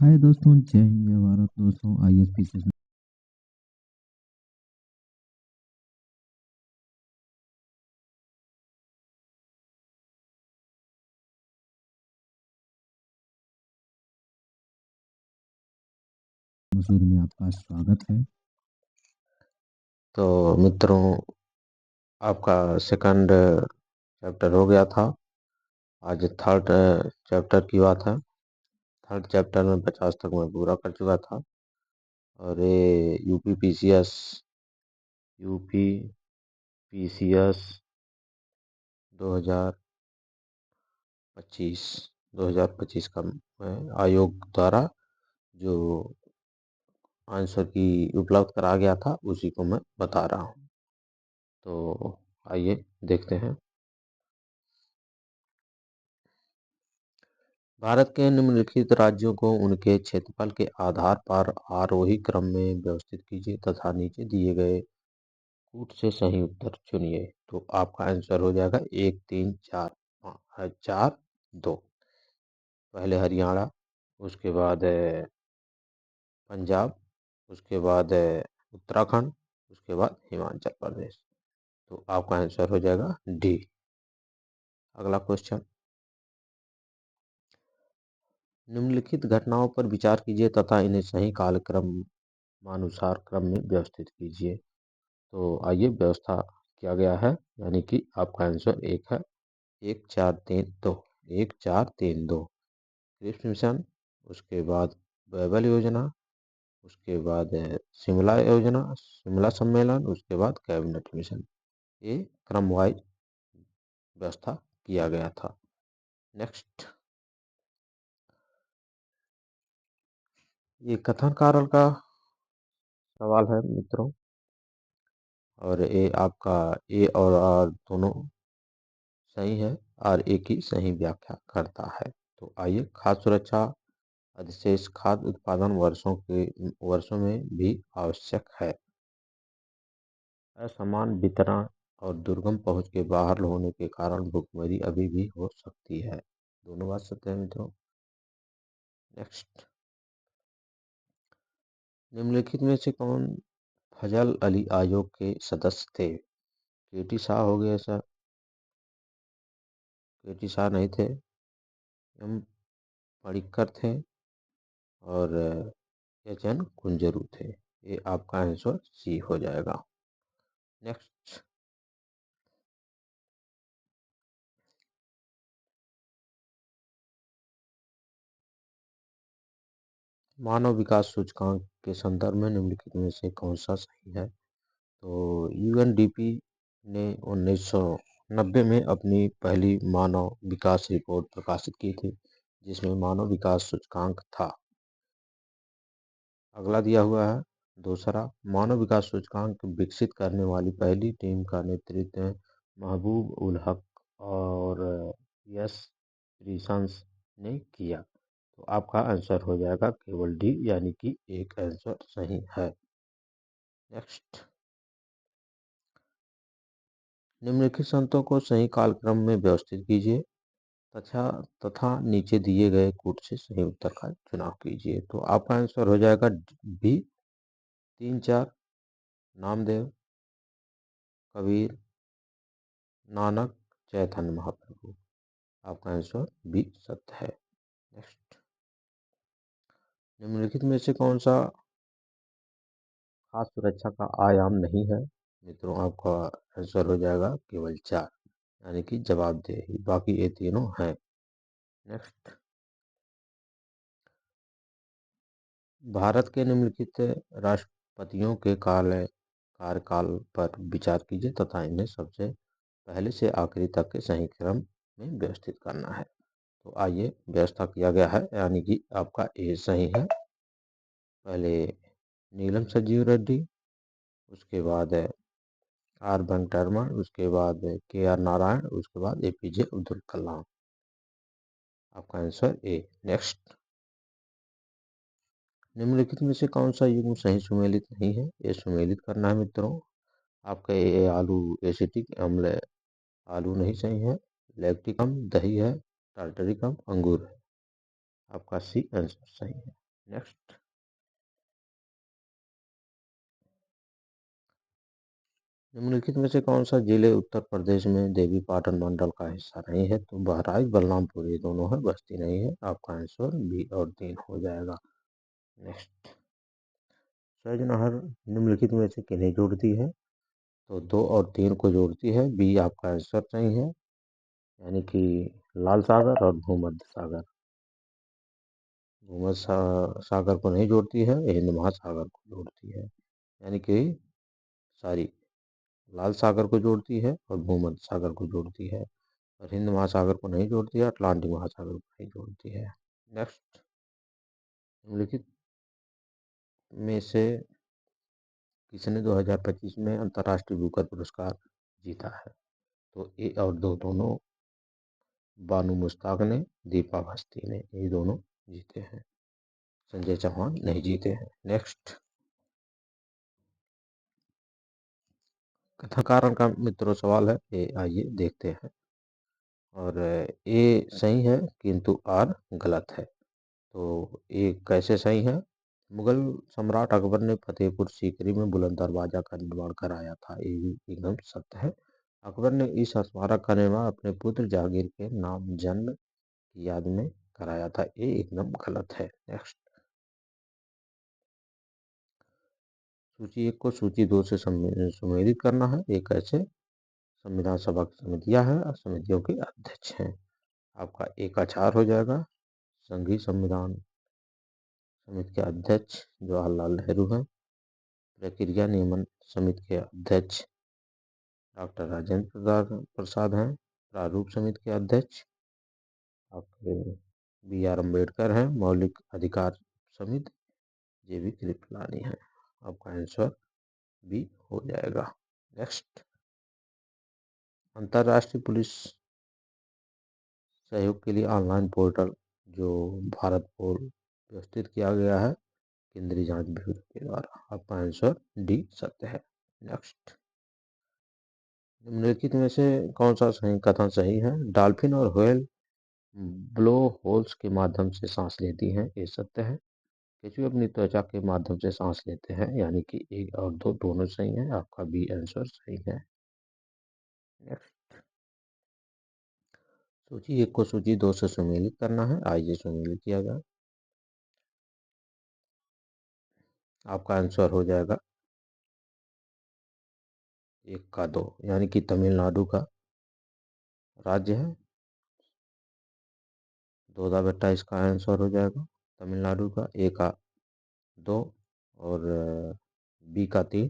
हाय दोस्तों, जय हिंद जय भारत। दोस्तों आईएएस सेशन मसूरी में आपका स्वागत है। तो मित्रों, आपका सेकंड चैप्टर हो गया था। आज थर्ड चैप्टर की बात है। थर्ड चैप्टर में 50 तक मैं पूरा कर चुका था और ये यूपी पीसीएस 2025 का आयोग द्वारा जो आंसर की उपलब्ध करा गया था उसी को मैं बता रहा हूँ। तो आइए देखते हैं। भारत के निम्नलिखित राज्यों को उनके क्षेत्रफल के आधार पर आरोही क्रम में व्यवस्थित कीजिए तथा नीचे दिए गए कूट से सही उत्तर चुनिए। तो आपका आंसर हो जाएगा 1 3 4 4 2। पहले हरियाणा, उसके बाद पंजाब, उसके बाद उत्तराखंड, उसके बाद हिमाचल प्रदेश। तो आपका आंसर हो जाएगा डी। अगला क्वेश्चन, निम्नलिखित घटनाओं पर विचार कीजिए तथा इन्हें सही कालक्रमानुसार क्रम में व्यवस्थित कीजिए। तो आइए व्यवस्था किया गया है, यानी कि आपका आंसर एक है 1 4 3 2। 1 4 3 2 क्रिप्स मिशन, उसके बाद बैबल योजना, उसके बाद शिमला योजना, शिमला सम्मेलन, उसके बाद कैबिनेट मिशन। ये क्रम वाइज व्यवस्था किया गया था। नेक्स्ट, ये कथन कारल का सवाल है मित्रों, और ये आपका ए और आर दोनों सही है और एक ही सही व्याख्या करता है। तो आइए, खाद्य सुरक्षा अधिशेष खाद्य उत्पादन वर्षों में भी आवश्यक है। असमान वितरण और दुर्गम पहुंच के बाहर होने के कारण भुखमरी अभी भी हो सकती है। दोनों बात सत्य है मित्रों। नेक्स्ट, निम्नलिखित में से कौन फजल अली आयोग के सदस्य थे? केटी शाह हो गए सर, केटी शाह नहीं थे। एम पडिक्कर थे और एच एन कुंजरू थे। ये आपका आंसर सी हो जाएगा। नेक्स्ट, मानव विकास सूचकांक के संदर्भ में निम्नलिखित में से कौन सा सही है? तो यूएनडीपी ने 1990 में अपनी पहली मानव विकास रिपोर्ट प्रकाशित की थी, जिसमें मानव विकास सूचकांक था। अगला दिया हुआ है दूसरा, मानव विकास सूचकांक विकसित करने वाली पहली टीम का नेतृत्व महबूब उल हक और यस प्रीसंस ने किया। तो आपका आंसर हो जाएगा केवल डी, यानी कि एक आंसर सही है। नेक्स्ट, निम्नलिखित संतों को सही कालक्रम में व्यवस्थित कीजिए तथा नीचे दिए गए कूट से सही उत्तर का चुनाव कीजिए। तो आपका आंसर हो जाएगा बी 3 4। नामदेव, कबीर, नानक, चैतन्य महाप्रभु। आपका आंसर बी सत्य है। नेक्स्ट, निम्नलिखित में से कौन सा खाद्य सुरक्षा का आयाम नहीं है? मित्रों, आपका आंसर हो जाएगा केवल 4, यानी कि जवाबदेही। बाकी ये तीनों हैं। नेक्स्ट, भारत के निम्नलिखित राष्ट्रपतियों के कार्यकाल पर विचार कीजिए तथा इन्हें सबसे पहले से आखिरी तक के सही क्रम में व्यवस्थित करना है। तो आइए, व्यवस्था किया गया है, यानी कि आपका ए सही है। पहले नीलम संजीव रेड्डी, उसके बाद आर वेंकटरमण, उसके बाद के आर नारायण, उसके बाद एपीजे अब्दुल कलाम। आपका आंसर ए। नेक्स्ट, निम्नलिखित में से कौन सा युग्म सही सुमेलित नहीं है? ये सुमेलित करना है मित्रों। आपका ये आलू एसिटिक अम्ल, आलू नहीं सही है। लैक्टिकम दही है। टार्टरिकम अंगूर है। आपका सी आंसर सही है। नेक्स्ट, निम्नलिखित में से कौन सा जिले उत्तर प्रदेश में देवी पाटन मंडल का हिस्सा नहीं है? तो बहराइच, बलरामपुर ये दोनों है, बस्ती नहीं है। आपका आंसर बी और 3 हो जाएगा। नेक्स्ट, सहज नहर निम्नलिखित में से किन्हें जोड़ती है? तो 2 और 3 को जोड़ती है। बी आपका आंसर सही है, यानी कि लाल सागर और भूमध्य सागर। सागर को नहीं जोड़ती है, हिंद महासागर को जोड़ती है, यानी कि सॉरी, लाल सागर को जोड़ती है और भूमध्य सागर को जोड़ती है, और हिंद महासागर को नहीं जोड़ती है, अटलांटिक महासागर को नहीं जोड़ती है। नेक्स्ट, निम्नलिखित में से किसने 2025 में अंतर्राष्ट्रीय बुकर पुरस्कार जीता है? तो ए और 2 दोनों बानू मुश्ताक ने, दीपा अवस्थी ने, ये दोनों जीते हैं। संजय चौहान नहीं जीते हैं। नेक्स्ट, कथन कारण का मित्रों सवाल है, ये आइए देखते हैं। और ए सही है किंतु आर गलत है। तो ये कैसे सही है? मुगल सम्राट अकबर ने फतेहपुर सीकरी में बुलंद दरवाजा का निर्माण कराया था, ये भी एकदम सत्य है। अकबर ने इस स्मारक का निर्माण अपने पुत्र जहांगीर के नाम जन्म की याद में कराया था, ये एकदम गलत है। नेक्स्ट, सूची 1 को सूची 2 से सुमेलित करना है। ये कैसे? संविधान सभा की समितियां हैं और समितियों के अध्यक्ष हैं। आपका ए का 4 हो जाएगा। संघीय संविधान समिति के अध्यक्ष जवाहरलाल नेहरू हैं। प्रक्रिया नियमन समिति के अध्यक्ष डॉक्टर राजेंद्र प्रसाद हैं। प्रारूप समिति के अध्यक्ष आपके बी आर अम्बेडकर हैं। मौलिक अधिकार समिति जेबी कृपलानी है। आपका आंसर बी हो जाएगा। नेक्स्ट, अंतर्राष्ट्रीय पुलिस सहयोग के लिए ऑनलाइन पोर्टल जो भारत पोल व्यवस्थित किया गया है केंद्रीय जांच ब्यूरो के द्वारा। आपका आंसर डी सत्य है। नेक्स्ट, निम्नलिखित में से कौन सा सही कथन सही है? डॉल्फिन और व्हेल ब्लो होल्स के माध्यम से सांस लेती हैं, ये सत्य है। केंचुए अपनी त्वचा के माध्यम से सांस लेते हैं, यानी कि 1 और 2 दोनों सही है। आपका बी आंसर सही है। नेक्स्ट, सूची 1 को सूची 2 से सुमेलित करना है। आइए सुमेलित किया जाए। आपका आंसर हो जाएगा 1 का 2, यानी कि तमिलनाडु का राज्य है। 2 का बेटा इसका आंसर हो जाएगा तमिलनाडु का। ए का 2 और बी का 3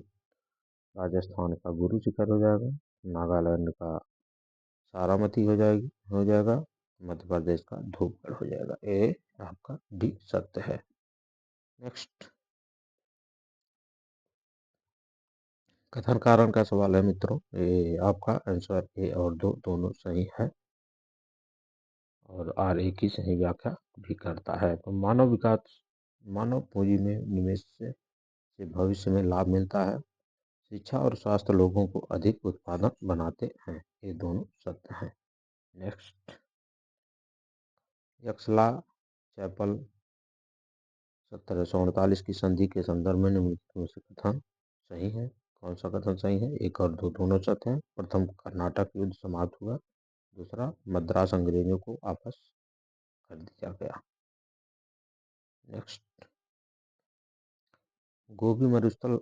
राजस्थान का गुरु शिखर हो जाएगा। नागालैंड का सारामती हो जाएगा। मध्य प्रदेश का धूपगढ़ हो जाएगा। ए आपका डी सत्य है। नेक्स्ट, कथन कारण का सवाल है मित्रों। ये आपका आंसर ए और 2 दोनों सही है, और आर ए की सही व्याख्या भी करता है। तो मानव पूंजी में निवेश से भविष्य में लाभ मिलता है। शिक्षा और स्वास्थ्य लोगों को अधिक उत्पादक बनाते हैं, ये दोनों सत्य हैं। नेक्स्ट, यक्षला चैपल 1748 की संधि के संदर्भ में निम्नलिखित में से कथन सही है? कौन सा कथन सही है? 1 और 2 दोनों सत्य हैं। प्रथम कर्नाटक युद्ध समाप्त हुआ। दूसरा, मद्रास अंग्रेजों को वापस कर दिया गया। नेक्स्ट, गोभी मरुस्थल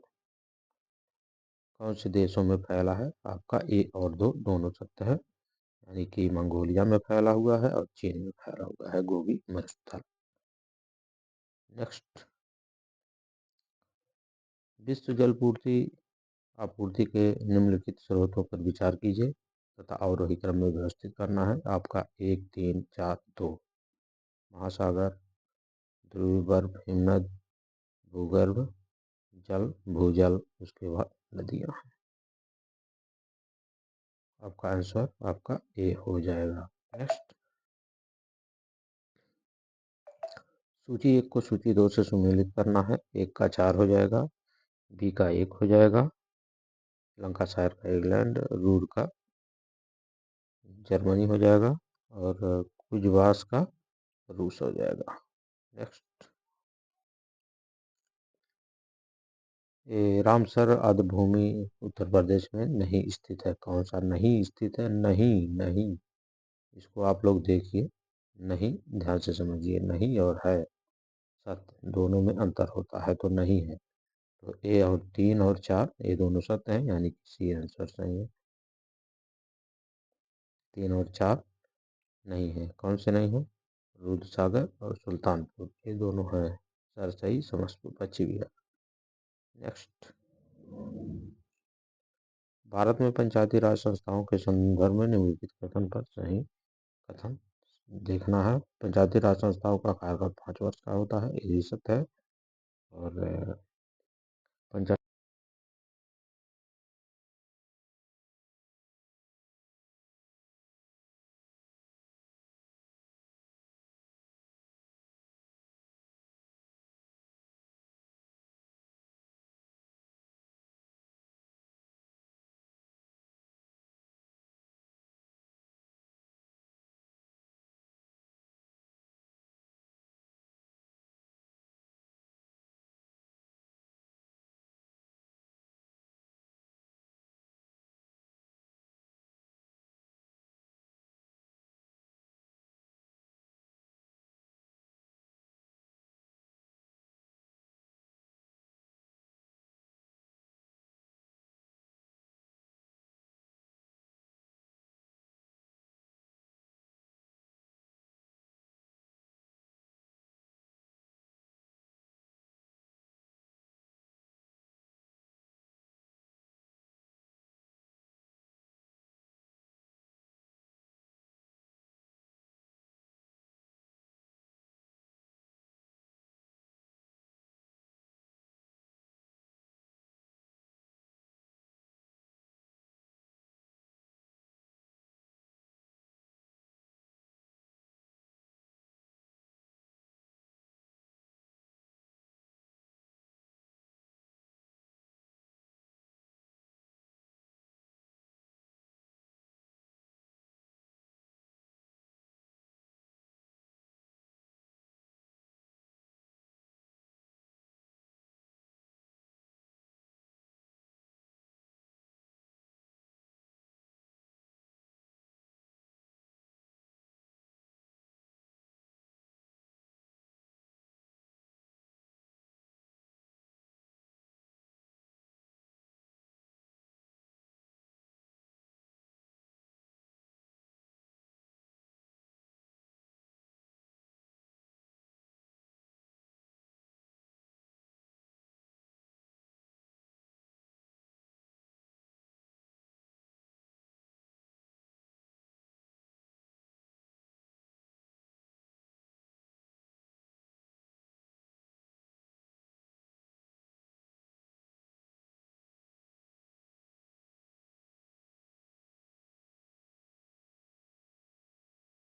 कौन से देशों में फैला है? आपका ए और 2 दोनों सत्य है, यानी कि मंगोलिया में फैला हुआ है और चीन में फैला हुआ है गोभी मरुस्थल। नेक्स्ट, विश्व जल आपूर्ति के निम्नलिखित स्रोतों पर विचार कीजिए तथा अवरोही क्रम में व्यवस्थित करना है। आपका 1, 3, 4, 2 महासागर, ध्रुवीय बर्फ, हिमनद, भूगर्भ जल, भूजल, उसके बाद नदियां। आपका आंसर आपका ए हो जाएगा। नेक्स्ट, सूची 1 को सूची 2 से सुमेलित करना है। 1 का 4 हो जाएगा। बी का 1 हो जाएगा। लंकाशायर का इंग्लैंड, रूर का जर्मनी हो जाएगा, और कुजवास का रूस हो जाएगा। नेक्स्ट, रामसर आद्यभूमि उत्तर प्रदेश में नहीं स्थित है। कौन सा नहीं स्थित है? नहीं, नहीं। इसको आप लोग देखिए, नहीं ध्यान से समझिए, नहीं और है सत्य दोनों में अंतर होता है, तो नहीं है। तो ए और 3 और 4 ये दोनों सत्य हैं, यानी कि सी आंसर सही है। 3 और 4 नहीं है। कौन से नहीं है? दूधसागर और सुल्तानपुर, ये दोनों हैं। सरसई, समस्तपुर, पश्चिम बिहार। नेक्स्ट, भारत में पंचायती राज संस्थाओं के संदर्भ में निम्नलिखित कथन पर सही कथन देखना है। पंचायती राज संस्थाओं का कार्यकाल 5 वर्ष का होता है, यही सत्य है। और पंचायत